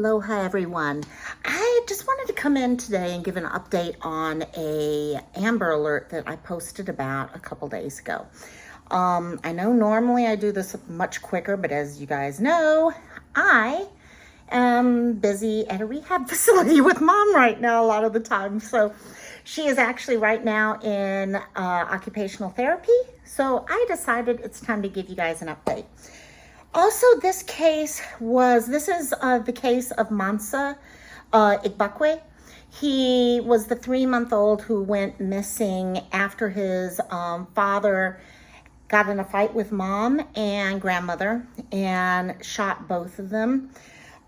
Aloha everyone. I just wanted to come in today and give an update on a Amber Alert that I posted about a couple days ago. I know normally I do this much quicker, but as you guys know, I am busy at a rehab facility with mom right now a lot of the time. So she is actually right now in occupational therapy. So I decided it's time to give you guys an update. Also, this is the case of Mansa, Igbokwe. He was the 3-month-old who went missing after his father got in a fight with mom and grandmother and shot both of them.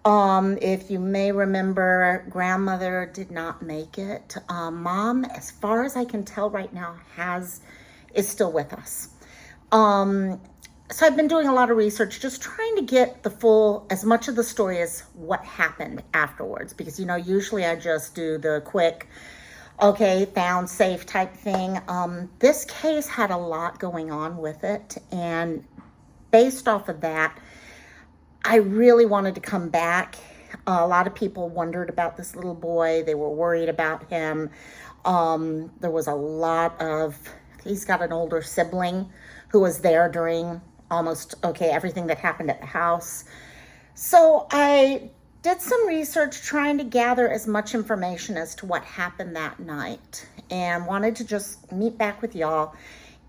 If you may remember, grandmother did not make it. Mom, as far as I can tell right now, is still with us. So I've been doing a lot of research, just trying to get as much of the story as what happened afterwards. Because, usually I just do the quick, okay, found safe type thing. This case had a lot going on with it. And based off of that, I really wanted to come back. A lot of people wondered about this little boy. They were worried about him. There was he's got an older sibling who was there during everything that happened at the house. So I did some research trying to gather as much information as to what happened that night and wanted to just meet back with y'all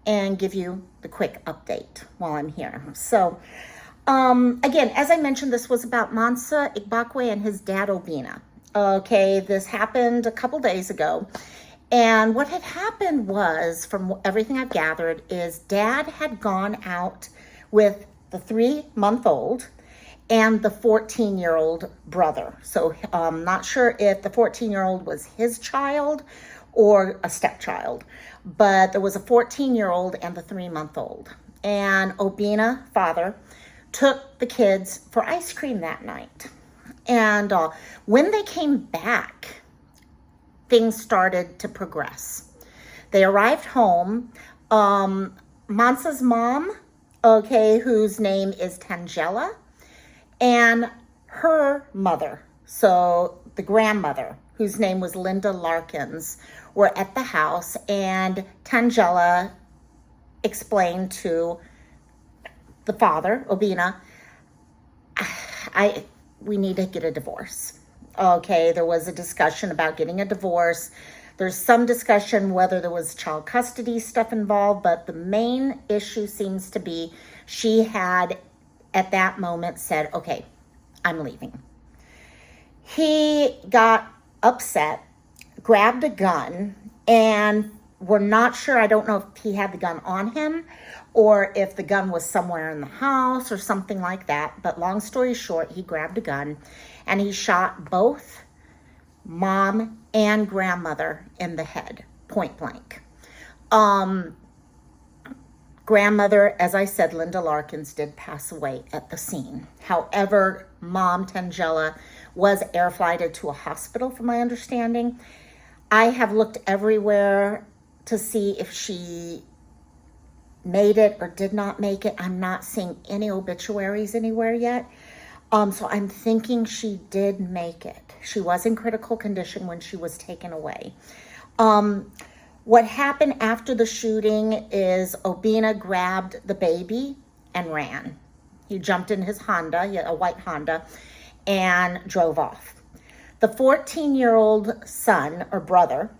and give you the quick update while I'm here. So again, as I mentioned, this was about Mansa Igbokwe and his dad, Obina. Okay, this happened a couple days ago. And what had happened was, from everything I've gathered, is dad had gone out with the 3-month-old and the 14-year-old brother. So I'm not sure if the 14-year-old was his child or a stepchild, but there was a 14-year-old and the 3-month-old. And Obina, father, took the kids for ice cream that night. And when they came back, things started to progress. They arrived home. Mansa's mom, whose name is Tangela, and her mother, so the grandmother, whose name was Linda Larkins, were at the house, and Tangela explained to the father, Obina, we need to get a divorce. Okay, there was a discussion about getting a divorce. There's some discussion whether there was child custody stuff involved, but the main issue seems to be she had at that moment said, okay, I'm leaving. He got upset, grabbed a gun, and we're not sure. I don't know if he had the gun on him or if the gun was somewhere in the house or something like that. But long story short, he grabbed a gun and he shot both mom and grandmother in the head, point blank. Grandmother, as I said, Linda Larkins, did pass away at the scene. However, mom, Tangela, was air flighted to a hospital, from my understanding. I have looked everywhere to see if she made it or did not make it. I'm not seeing any obituaries anywhere yet. So I'm thinking she did make it. She was in critical condition when she was taken away. What happened after the shooting is Obina grabbed the baby and ran. He jumped in his Honda, a white Honda, and drove off. The 14-year-old son or brother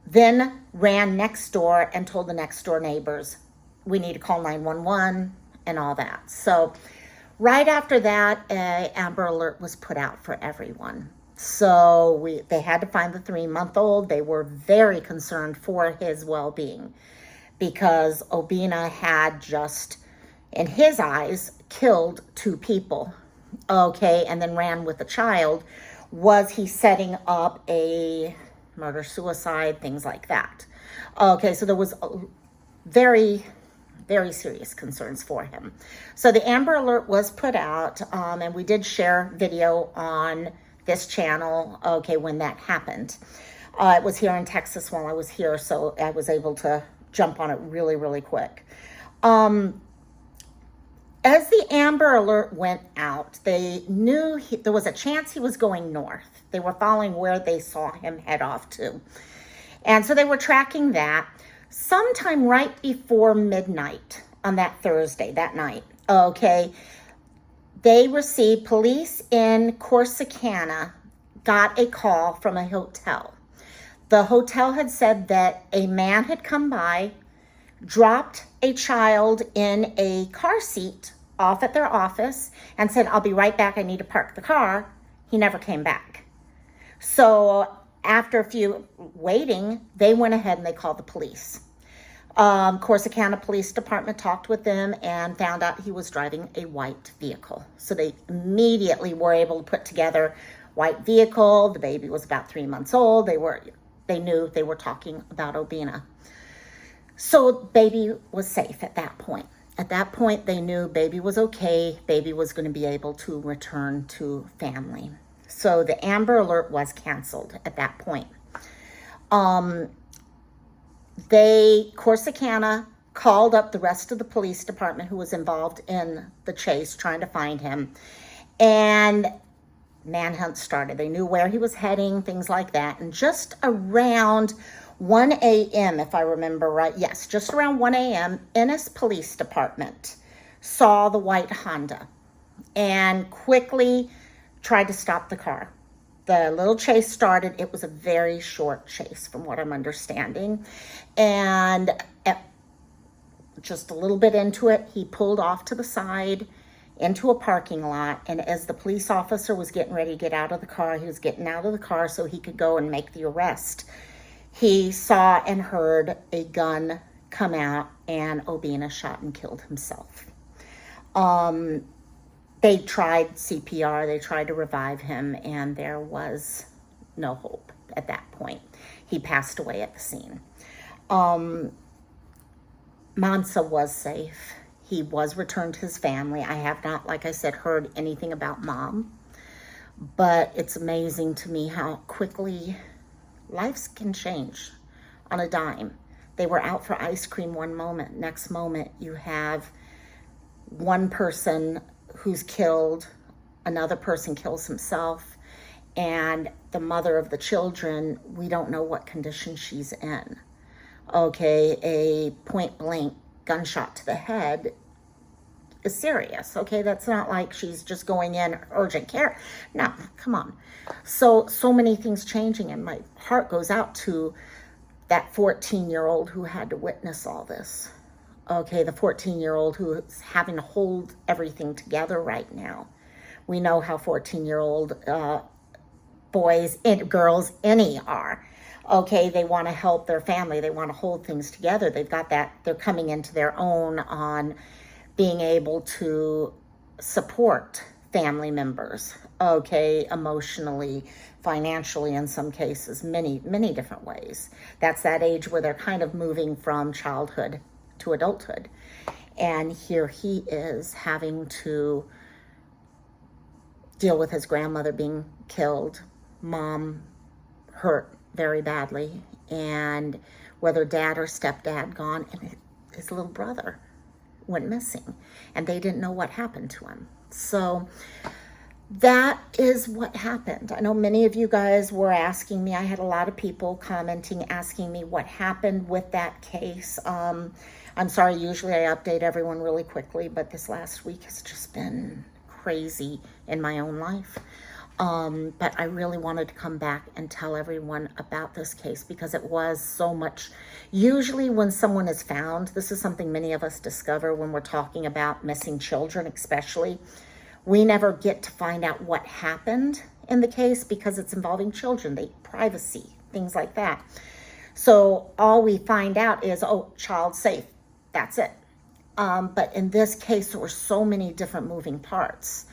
then ran next door and told the next door neighbors, we need to call 911 and all that. So right after that, an Amber Alert was put out for everyone. So they had to find the 3-month-old. They were very concerned for his well-being because Obina had just, in his eyes, killed 2 people, and then ran with a child. Was he setting up a murder-suicide, things like that? So there was very, very serious concerns for him. So the Amber Alert was put out, and we did share video on this channel, when that happened. It was here in Texas while I was here, so I was able to jump on it really, really quick. as the Amber Alert went out, they knew there was a chance he was going north. They were following where they saw him head off to. And so they were tracking that. Sometime right before midnight on that Thursday, that night, okay, they received, police in Corsicana got a call from a hotel. The hotel had said that a man had come by, dropped a child in a car seat off at their office, and said, "I'll be right back, I need to park the car." He never came back. So after a few waiting, they went ahead and they called the police. Corsicana Police Department talked with them and found out he was driving a white vehicle. So they immediately were able to put together white vehicle. The baby was about 3 months old. They knew they were talking about Obina. So baby was safe at that point. At that point, they knew baby was okay. Baby was going to be able to return to family. So the Amber Alert was canceled at that point. Corsicana called up the rest of the police department who was involved in the chase, trying to find him. And manhunt started. They knew where he was heading, things like that. And just around 1 a.m., if I remember right, yes, just around 1 a.m., Ennis Police Department saw the white Honda and quickly tried to stop the car. The little chase started. It was a very short chase from what I'm understanding. And just a little bit into it, he pulled off to the side into a parking lot. And as the police officer was getting ready to get out of the car, he was getting out of the car so he could go and make the arrest. He saw and heard a gun come out, and Obina shot and killed himself. They tried CPR, they tried to revive him, and there was no hope at that point. He passed away at the scene. Mansa was safe. He was returned to his family. I have not, like I said, heard anything about Mom, but it's amazing to me how quickly lives can change on a dime. They were out for ice cream one moment. Next moment, you have one person who's killed, another person kills himself, and the mother of the children, we don't know what condition she's in. Okay, a point blank gunshot to the head is serious. Okay, that's not like she's just going in urgent care. No, come on. So many things changing, and my heart goes out to that 14-year-old who had to witness all this. Okay, the 14-year-old who is having to hold everything together right now. We know how 14-year-old boys and girls, any are. Okay, they want to help their family. They want to hold things together. They've got that. They're coming into their own on being able to support family members. Okay, emotionally, financially, in some cases, many, many different ways. That's that age where they're kind of moving from childhood to adulthood. And here he is having to deal with his grandmother being killed, Mom hurt very badly, and whether dad or stepdad gone, and his little brother went missing, and they didn't know what happened to him. So that is what happened. I know many of you guys were asking me. I had a lot of people commenting, asking me what happened with that case. I'm sorry, usually I update everyone really quickly, but this last week has just been crazy in my own life. But I really wanted to come back and tell everyone about this case because it was so much. Usually when someone is found, this is something many of us discover when we're talking about missing children, especially. We never get to find out what happened in the case because it's involving children, privacy, things like that. So all we find out is, oh, child safe. That's it. But in this case, there were so many different moving parts.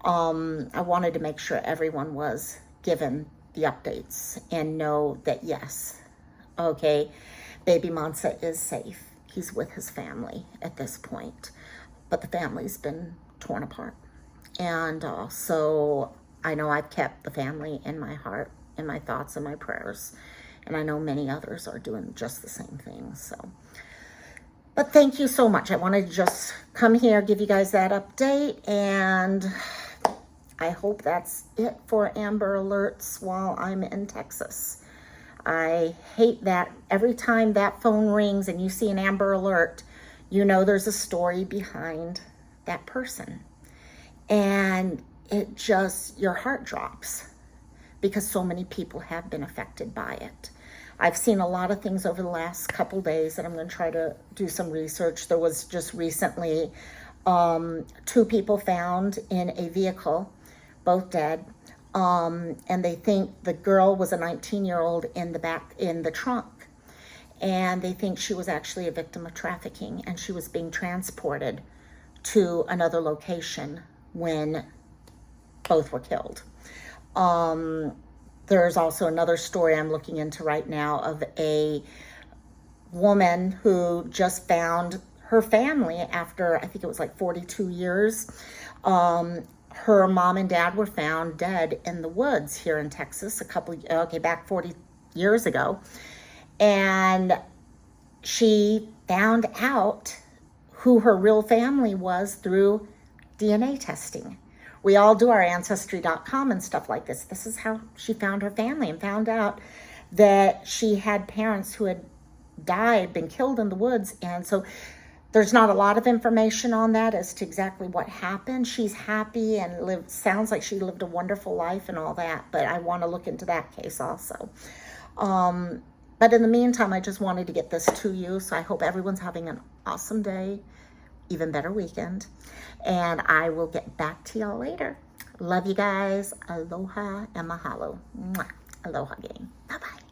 I wanted to make sure everyone was given the updates and know that, yes, okay, baby Mansa is safe. He's with his family at this point, but the family's been torn apart. And so I know I've kept the family in my heart, in my thoughts and my prayers. And I know many others are doing just the same thing. So But thank you so much. I wanted to just come here, give you guys that update, and I hope that's it for Amber Alerts while I'm in Texas. I hate that every time that phone rings and you see an Amber Alert, you know there's a story behind that person. And it just, your heart drops because so many people have been affected by it. I've seen a lot of things over the last couple days that I'm going to try to do some research. There was just recently 2 people found in a vehicle, both dead. And they think the girl was a 19-year-old in the trunk. And they think she was actually a victim of trafficking, and she was being transported to another location when both were killed. There's also another story I'm looking into right now of a woman who just found her family after, I think it was like 42 years. Her mom and dad were found dead in the woods here in Texas back 40 years ago. And she found out who her real family was through DNA testing. We all do our Ancestry.com and stuff like this. This is how she found her family and found out that she had parents who had died, been killed in the woods. And so there's not a lot of information on that as to exactly what happened. She's happy and sounds like she lived a wonderful life and all that, but I want to look into that case also. But in the meantime, I just wanted to get this to you. So I hope everyone's having an awesome day, even better weekend. And I will get back to y'all later. Love you guys. Aloha and mahalo. Mwah. Aloha gang. Bye-bye.